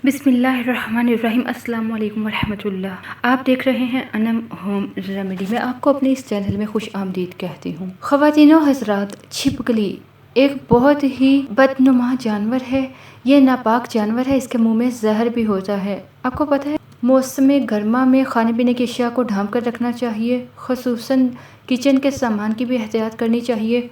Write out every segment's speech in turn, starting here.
बिस्मिल्लाहिर्रहमानिर्रहीम। अस्सलाम वालेकुम वरहमतुल्लाह। आप देख रहे हैं अनम होम रेमेडी। मैं आपको अपने इस चैनल में खुश आमदीद कहती हूँ। ख़वातीनो हज़रात, छिपकली एक बहुत ही बदनुमा जानवर है। ये नापाक जानवर है। इसके मुंह में जहर भी होता है। आपको पता है, मौसम गर्मा में खाने पीने की अशिया को ढांप कर रखना चाहिए। ख़ुसूसन किचन के सामान की भी एहतियात करनी चाहिए।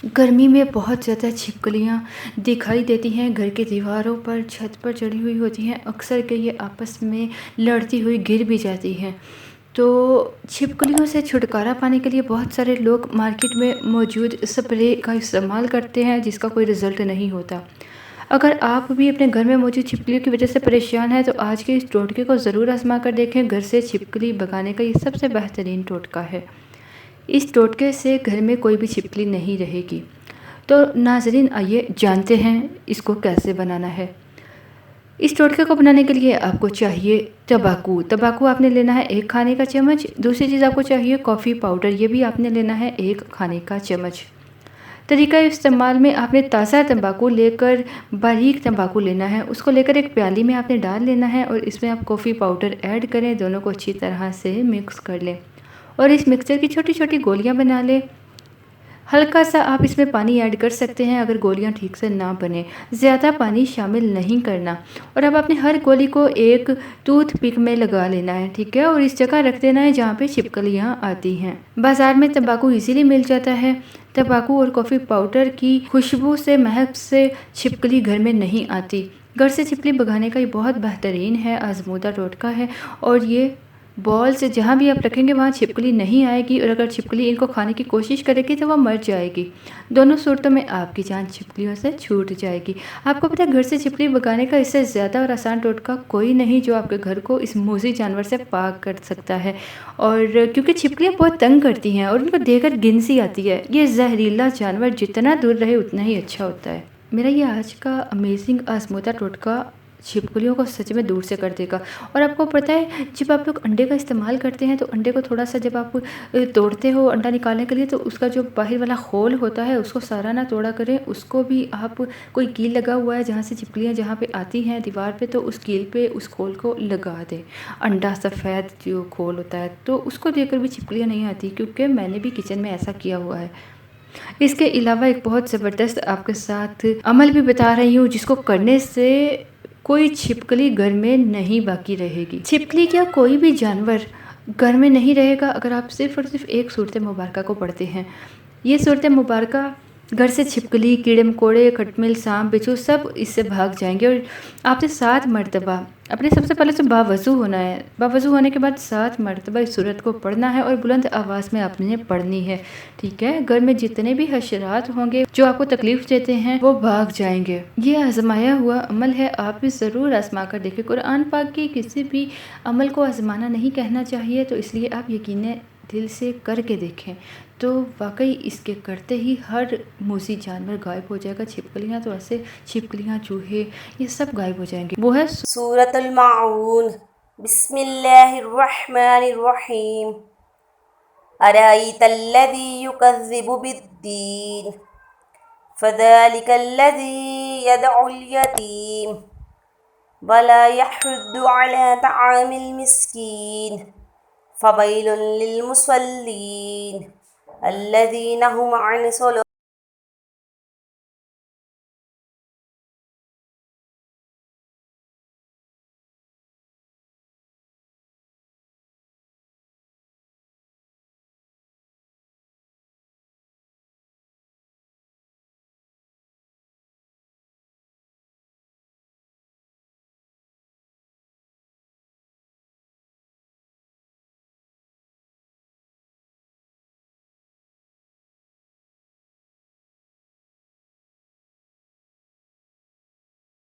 गर्मी में बहुत ज़्यादा छिपकलियाँ दिखाई देती हैं। घर की दीवारों पर, छत पर चढ़ी हुई होती हैं। अक्सर के ये आपस में लड़ती हुई गिर भी जाती हैं। तो छिपकलियों से छुटकारा पाने के लिए बहुत सारे लोग मार्केट में मौजूद स्प्रे का इस्तेमाल करते हैं, जिसका कोई रिज़ल्ट नहीं होता। अगर आप भी अपने घर में मौजूद छिपकलियों की वजह से परेशान हैं, तो आज के इस टोटके को ज़रूर आजमा कर देखें। घर से छिपकली भगाने का ये सबसे बेहतरीन टोटका है। इस टोटके से घर में कोई भी छिपकली नहीं रहेगी। तो नाज़रीन, आइए जानते हैं इसको कैसे बनाना है। इस टोटके को बनाने के लिए आपको चाहिए तंबाकू आपने लेना है 1 खाने का चम्मच। दूसरी चीज़ आपको चाहिए कॉफ़ी पाउडर, ये भी आपने लेना है 1 खाने का चम्मच। तरीका इस्तेमाल में आपने ताज़ा तंबाकू लेकर बारीक तंबाकू लेना है। उसको लेकर एक प्याली में आपने डाल लेना है और इसमें आप कॉफ़ी पाउडर ऐड करें। दोनों को अच्छी तरह से मिक्स कर लें और इस मिक्सचर की छोटी छोटी गोलियां बना लें। हल्का सा आप इसमें पानी ऐड कर सकते हैं अगर गोलियां ठीक से ना बने। ज़्यादा पानी शामिल नहीं करना। और अब आपने हर गोली को एक टूथपिक में लगा लेना है, ठीक है, और इस जगह रख देना है जहाँ पे छिपकलियाँ आती हैं। बाज़ार में तंबाकू इजीली मिल जाता है। तंबाकू और कॉफ़ी पाउडर की खुशबू से, महक से छिपकली घर में नहीं आती। घर से छिपकली भगाने का ये बहुत बेहतरीन है, आजमूदा टोटका है। और ये बॉल से जहाँ भी आप रखेंगे वहाँ छिपकली नहीं आएगी, और अगर छिपकली इनको खाने की कोशिश करेगी तो वह मर जाएगी। दोनों सूरतों में आपकी जान छिपकलियों से छूट जाएगी। आपको पता है, घर से छिपकली भगाने का इससे ज़्यादा और आसान टोटका कोई नहीं जो आपके घर को इस मोज़ी जानवर से पाक कर सकता है। और क्योंकि छिपकलियाँ बहुत तंग करती हैं और उनको देखकर घिन सी आती है। ये जहरीला जानवर जितना दूर रहे उतना ही अच्छा होता है। मेरा ये आज का अमेजिंग आजमूदा टोटका छिपकलियों को सच में दूर से कर देगा। और आपको पता है, जब आप लोग अंडे का इस्तेमाल करते हैं तो अंडे को थोड़ा सा जब आप तोड़ते हो अंडा निकालने के लिए, तो उसका जो बाहर वाला खोल होता है उसको सारा ना तोड़ा करें। उसको भी आप, कोई कील लगा हुआ है जहाँ से छिपकलियाँ जहाँ पे आती हैं दीवार पे, तो उस कील पे उस खोल को लगा दें। अंडा सफ़ेद जो खोल होता है, तो उसको देकर भी छिपकलियाँ नहीं आती, क्योंकि मैंने भी किचन में ऐसा किया हुआ है। इसके अलावा एक बहुत ज़बरदस्त आपके साथ अमल भी बता रही हूँ, जिसको करने से कोई छिपकली घर में नहीं बाकी रहेगी। छिपकली क्या, कोई भी जानवर घर में नहीं रहेगा अगर आप सिर्फ़ और सिर्फ एक सूरत मुबारका को पढ़ते हैं। ये सूरत मुबारका घर से छिपकली, कीड़े मकोड़े, खटमिल, सांप, बिच्छू सब इससे भाग जाएंगे। और आपने 7 मरतबा अपने, सबसे पहले तो बावज़ू होना है। बावज़ू होने के बाद 7 मरतबा इस सूरत को पढ़ना है और बुलंद आवाज़ में आपने पढ़नी है, ठीक है। घर में जितने भी हशरात होंगे जो आपको तकलीफ़ देते हैं वो भाग जाएंगे। ये आजमाया हुआ अमल है, आप भी ज़रूर आजमा कर देखें। कुरान पाक की किसी भी अमल को आजमाना नहीं कहना चाहिए, तो इसलिए आप यकीन दिल से करके देखें, तो वाकई इसके करते ही हर मोज़ी जानवर गायब हो जाएगा। छिपकलियाँ तो ऐसे, छिपकलियाँ, चूहे, ये सब गायब हो जाएंगे। वो है सूरतुल माऊन। बिस्मिल्लाहिर्रहमानिर्रहीम। अराइतल्लज़ी युकज़्ज़िबु बिद्दीन फ़ज़ालिकल्लज़ी यदउल यतीम वला यहुद्दु अला तआमिल मिस्कीन फ़वैलुल लिल मुसल्लीन अल्लज़ीना हुम अन